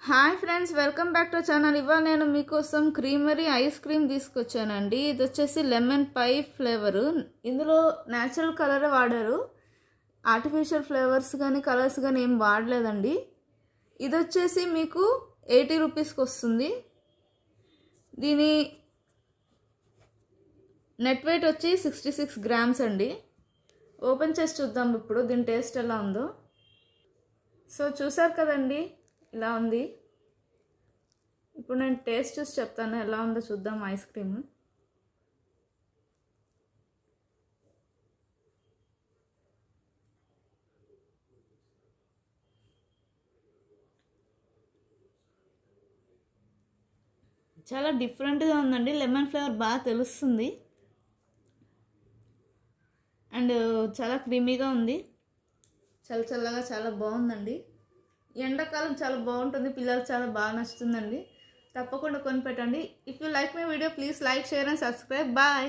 Hi friends, welcome back to channel. ఇవాళ నేను మీకోసం క్రీమరీ ఐస్ క్రీమ్ తీసుకొచ్చానండి. ఇది వచ్చేసి లెమన్ పై ఫ్లేవరు. ఇందులో న్యాచురల్ కలర్ వాడారు, ఆర్టిఫిషియల్ ఫ్లేవర్స్ కానీ కలర్స్ కానీ ఏం వాడలేదండి. ఇది వచ్చేసి మీకు 80 రూపీస్కి వస్తుంది. దీని నెట్ వెయిట్ వచ్చి 66 గ్రామ్స్ అండి. ఓపెన్ చేసి చూద్దాం ఇప్పుడు దీని టేస్ట్ ఎలా ఉందో. సో చూసారు కదండి, ఇలా ఉంది. ఇప్పుడు నేను టేస్ట్ చూసి చెప్తాను ఎలా ఉందో. చూద్దాం ఐస్ క్రీమ్. చాలా డిఫరెంట్గా ఉందండి. లెమన్ ఫ్లేవర్ బాగా తెలుస్తుంది అండ్ చాలా క్రీమీగా ఉంది. చల్లగా చాలా బాగుందండి. ఎండాకాలం చాలా బాగుంటుంది, పిల్లలకు చాలా బాగా నచ్చుతుందండి. తప్పకుండా కొనిపెట్టండి. If you like my video please like, share and subscribe. Bye.